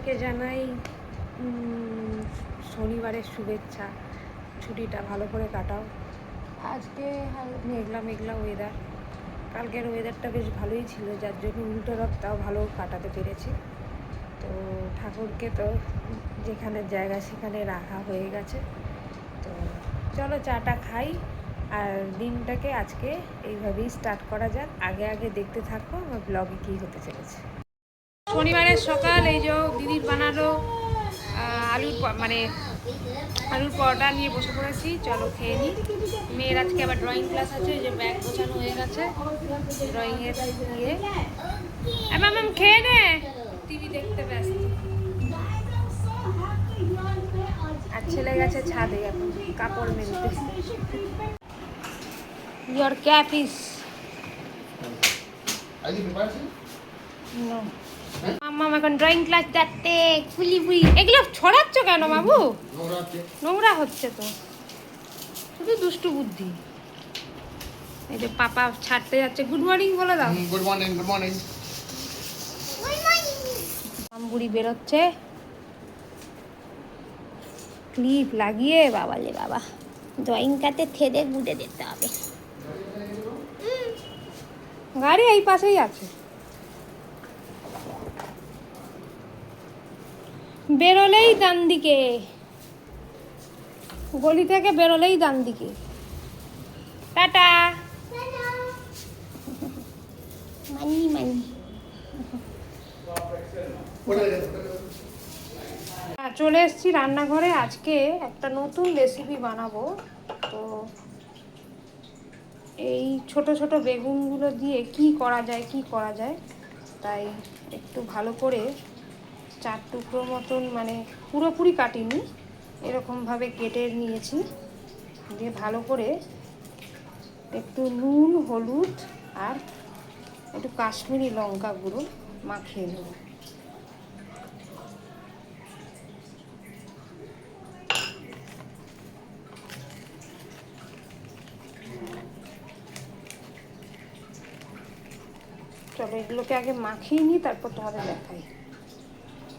সবাইকে জানাই শনিবারের শুভেচ্ছা। ছুটিটা ভালো করে কাটাও। আজকে মেঘলা মেঘলা ওয়েদার, কালকের ওয়েদারটা বেশ ভালোই ছিল, যার জন্য উল্টো রথটাও ভালো কাটাতে পেরেছি। তো ঠাকুরকে তো যেখানে জায়গা সেখানে রাখা হয়ে গেছে। তো চলো চাটা খাই আর দিনটাকে আজকে এইভাবেই স্টার্ট করা যাক। আগে আগে দেখতে থাকো আমার ব্লগে কী হতে চলেছে। শনিবারের সকাল, এই যে দিদির বানালো আলুর পরোটা নিয়ে বসে পড়েছি। চলো খেয়ে নিই। মেয়ের আজকে আবার ড্রয়িং ক্লাস আছে, যে ব্যাগ গোছানো হয়ে গেছে ড্রয়িংয়ের ইয়ে। মাম খেয়ে নে, টিভি দেখতে ব্যস্ত। আর ছেলে গেছে ছাদে এখন কাপড় মেলতে। Your cap is no. মাম্মা এখন ড্রয়িং ক্লাস যাচ্ছে। ফুলি ফুলি এগুলো ছড়াচ্ছ কেন বাবু? নোংরা হচ্ছে তো, শুধু দুষ্টু বুদ্ধি। এই যে পাপা ছাড়তে যাচ্ছে। গুড মর্নিং বলে দাও। Good morning. Good morning. Amguri বেরোচ্ছে ক্লিপ লাগিয়ে। বাবালে বাবা, ড্রয়িং কাতে থেদে গুঁড়ে দিতে হবে। গাড়ি এই পাশেই আছে। বেরোলেই ডান দিকে, গলি থেকে বেরোলেই ডান দিকে। টাটা। মানি মানি। চলে এসেছি রান্নাঘরে। আজকে একটা নতুন রেসিপি বানাবো। তো এই ছোট ছোট বেগুনগুলো দিয়ে কি করা যায় তাই একটু ভালো করে 4 টুকরো মতন, মানে পুরোপুরি কাটিনি, এরকমভাবে কেটে নিয়েছি। দিয়ে ভালো করে একটু নুন, হলুদ আর একটু কাশ্মীরি লঙ্কা গুঁড়ো মাখিয়ে নেব। চলো এগুলোকে আগে মাখিয়ে নিই, তারপর তোমাদের দেখাই।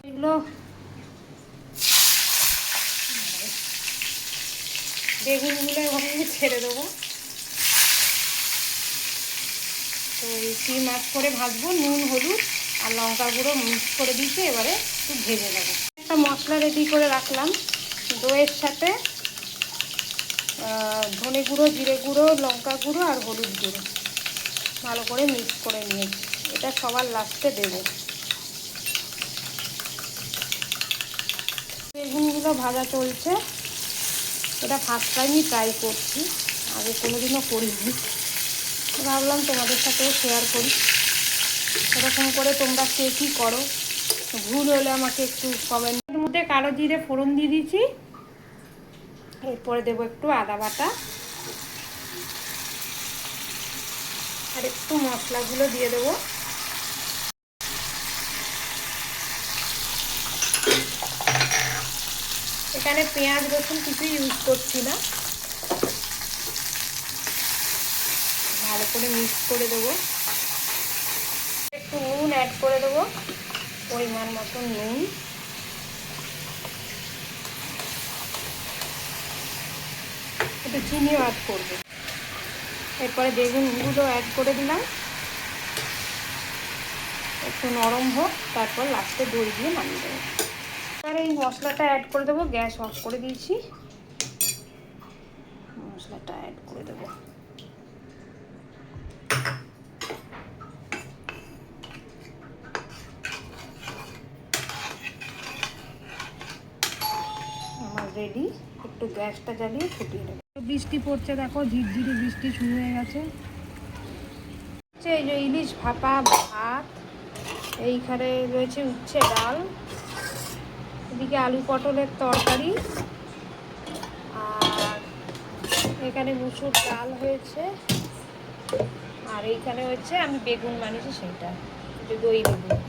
এগুলো বেগুনগুলো এভাবে ছেড়ে দেবো। তো কি মাছ করে ভাজবো, নুন, হলুদ আর লঙ্কা গুঁড়ো মিক্স করে দিতে এবারে একটু ভেজে নেবো। একটা মশলা রেডি করে রাখলাম। দইয়ের সাথে ধনে গুঁড়ো, জিরে গুঁড়ো, লঙ্কা গুঁড়ো আর হলুদ গুঁড়ো ভালো করে মিক্স করে নিয়েছি। এটা সবার লাস্টে দেবো। বেগুনগুলো ভাজা চলছে। এটা ফার্স্ট টাইমই ট্রাই করছি, আগে কোনোদিনও করিনি। ভাবলাম তোমাদের সাথেও শেয়ার করি, এরকম করে তোমরা কে কী করো। ভুল হলে আমাকে একটু কমেন্টের মধ্যে। কালো জিরে ফোড়ন দিয়ে দিয়েছি। এরপরে দেবো একটু আদা বাটা আর একটু মশলাগুলো দিয়ে দেবো। এখানে পেঁয়াজ রসুন কিছু ইউজ করছি না। ভালো করে মিক্স করে দেবো। একটু নুন অ্যাড করে দেবো, পরিমাণ মতো নুন। একটু চিনিও অ্যাড করবো। এরপরে বেগুনগুলো অ্যাড করে দিলাম। একটু নরম হোক, তারপর লাস্টে দই দিয়ে নামিয়ে দেবো। আর এই মশলাটা অ্যাড করে দেবো। গ্যাস অফ করে দিয়েছি। মশলাটা অ্যাড করে দেবো। আমার রেডি। একটু গ্যাসটা জ্বালিয়ে ফুটিয়ে দেবো। বৃষ্টি পড়ছে, দেখো ঝিরঝিরি বৃষ্টি শুরু হয়ে গেছে। এই যে ইলিশ ভাপা ভাত, এইখানে রয়েছে উচ্ছে ডাল, এদিকে আলু পটলের তরকারি, আর এখানে মুসুর ডাল হয়েছে, আর এইখানে হচ্ছে আমি বেগুন বানিয়েছি সেইটা, যে দই বেগুন।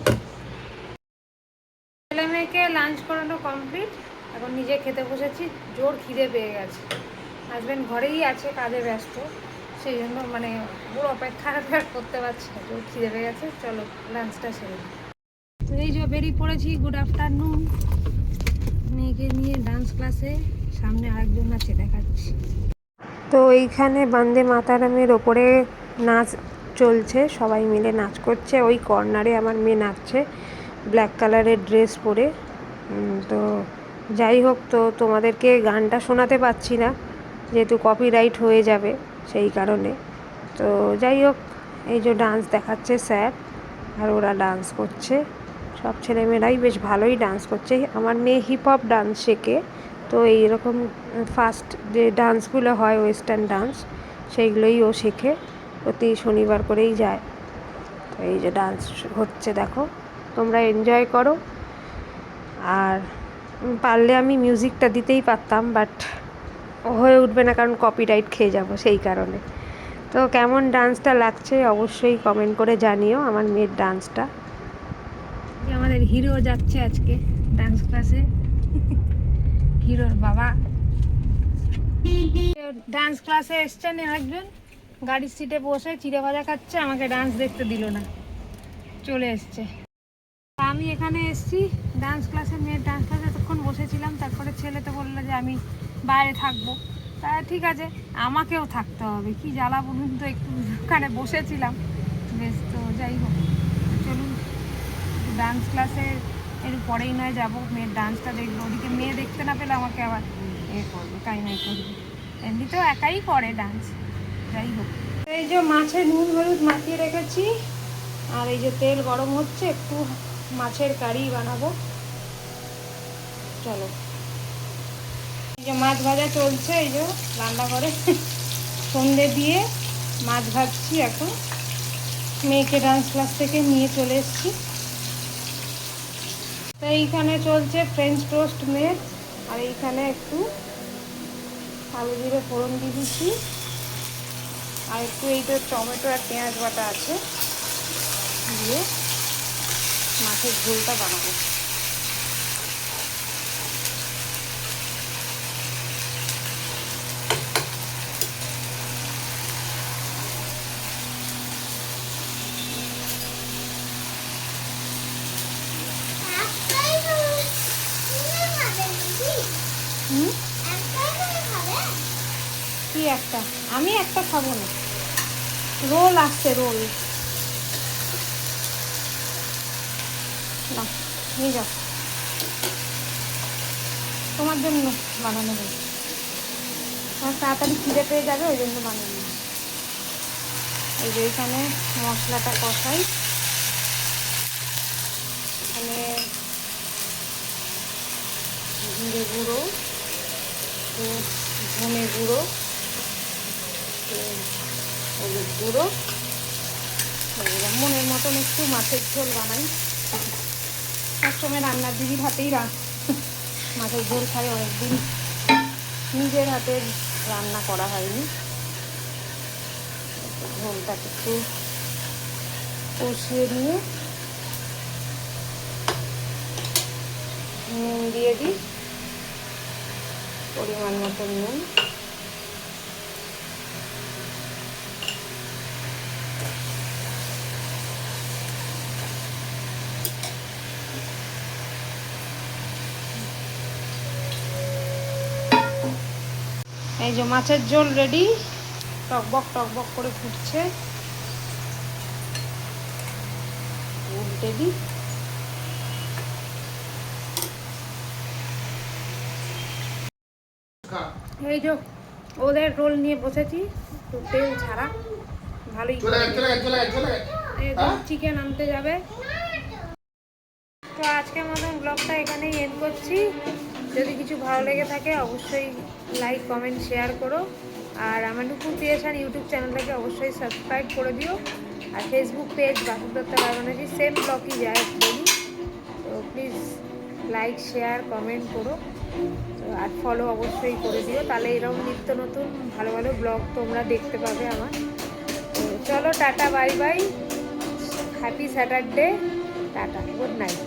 ছেলে মেয়েকে লাঞ্চ করানো কমপ্লিট, এখন নিজে খেতে বসেছি। জোর খিদে পেয়ে গেছে। হাজব্যান্ড ঘরেই আছে, কাজে ব্যস্ত, সেই জন্য মানে পুরো অপেক্ষা করতে পারছি না। জোর খিদে পেয়ে গেছে। চলো লাঞ্চটা সেরে। তো এই যে বেরিয়ে পড়েছি, গুড আফটারনুন। মেয়েকে নিয়ে ডান্স ক্লাসে, সামনে আরেকজন আছে দেখাচ্ছি। তো এইখানে বন্দে মাতারামের ওপরে নাচ চলছে, সবাই মিলে নাচ করছে। ওই কর্নারে আমার মেয়ে নাচছে ব্ল্যাক কালারের ড্রেস পরে। তো যাই হোক, তো তোমাদেরকে গানটা শোনাতে পারছি না যেহেতু কপিরাইট হয়ে যাবে, সেই কারণে। তো যাই হোক, এই যে ডান্স দেখাচ্ছে স্যার, আর ওরা ডান্স করছে। সব ছেলেমেয়েরাই বেশ ভালোই ডান্স করছে। আমার মেয়ে হিপ হপ ডান্স শেখে, তো এইরকম ফাস্ট যে ডান্সগুলো হয় ওয়েস্টার্ন ডান্স, সেইগুলোই ও শেখে। প্রতি শনিবার করেই যায়। তো এই যে ডান্স হচ্ছে দেখো, তোমরা এনজয় করো। আর পারলে আমি মিউজিকটা দিতেই পারতাম, বাট হয়ে উঠবে না, কারণ কপিরাইট খেয়ে যাব, সেই কারণে। তো কেমন ডান্সটা লাগছে অবশ্যই কমেন্ট করে জানিও আমার মেয়ের ডান্সটা। আমাদের হিরো যাচ্ছে আজকে ডান্স ক্লাসে, হিরোর বাবা ডান্স ক্লাসে এসছেন একজন, গাড়ির সিটে বসে চিড়ে ভাজা খাচ্ছে, আমাকে ডান্স দেখতে দিল না, চলে এসছে। আমি এখানে এসছি ডান্স ক্লাসে, মেয়ের ডান্স ক্লাসে এতক্ষণ বসেছিলাম। তারপরে ছেলে তো বললো যে আমি বাইরে থাকবো, তা ঠিক আছে, আমাকেও থাকতে হবে, কি জ্বালা বলুন তো। একটু ওখানে বসেছিলাম বেশ। তো যাই হোক, চলুন ডান্স ক্লাসে এর পরেই নয় যাবো, মেয়ের ডান্সটা দেখবো। ওদিকে মেয়ে দেখতে না পেলে আমাকে আবার করবে, তাই নাই করবে। এমনিতেও একাই করে ডান্স। যাই হোক, এই যে মাছে নুন হলুদ মাখিয়ে রেখেছি, আর এই যে তেল গরম হচ্ছে, একটু মাছের কারি বানাবো। চলো, এই যে মাছ ভাজা চলছে, এই যে রান্নাঘরে সন্ধে দিয়ে মাছ ভাজছি এখন। মেয়েকে ডান্স ক্লাস থেকে নিয়ে চলে এসেছি। তো এইখানে চলছে ফ্রেঞ্চ টোস্ট মেয়ে, আর এইখানে একটু আলু জিরে ফোড়ন দিয়ে দিচ্ছি, আর একটু এই তো টমেটো আর পেঁয়াজ বাটা আছে, দিয়ে মাছের ঝোলটা বানাবো। কি একটা? আমি একটা খাবো না, রোল আসছে, রোল না নিয়ে যাও, তোমার জন্য বানানো হবে। আমার তাড়াতাড়ি খিদে পেয়ে যাবে, ওই জন্য বানানো। এই যে এখানে মশলাটা কষাই, এখানে জিরে গুঁড়ো, ধনে গুঁড়ো, হলুদ গুঁড়ো, মনের মতন একটু মাছের ঝোল বানাই। সবসময় রান্নার দিদির হাতেই মাছের ঝোল খাই, অনেকদিন নিজের হাতে রান্না করা হয়নি। ঝোলটাকে একটু কষিয়ে নিয়ে নুন দিয়ে দিই, পরিমাণ মতো নুন। এই যে মাছের ঝোল রেডি, টকবক টকবক করে ফুটছে। উল্টে দিই। এই যে ওদের রোল নিয়ে বসেছি, তো তেল ছাড়া ভালোই। চিকেন আনতে যাবে। তো আজকের মতন ব্লগটা এখানেই এন্ড করছি। যদি কিছু ভালো লেগে থাকে অবশ্যই লাইক কমেন্ট শেয়ার করো, আর আমার নুপুর ক্রিয়েশন ইউটিউব চ্যানেলটাকে অবশ্যই সাবস্ক্রাইব করে দিও। আর ফেসবুক পেজ বাসুর দত্ত বায়োলজি সেম ব্লগই যায় বলি, তো প্লিজ লাইক শেয়ার কমেন্ট করো, আর ফলো অবশ্যই করে দিও, তাহলে এরকম নিত্য নতুন ভালো ভালো ব্লগ তোমরা দেখতে পাবে আমার। তো চলো, tata bye bye, happy Saturday, tata, good night.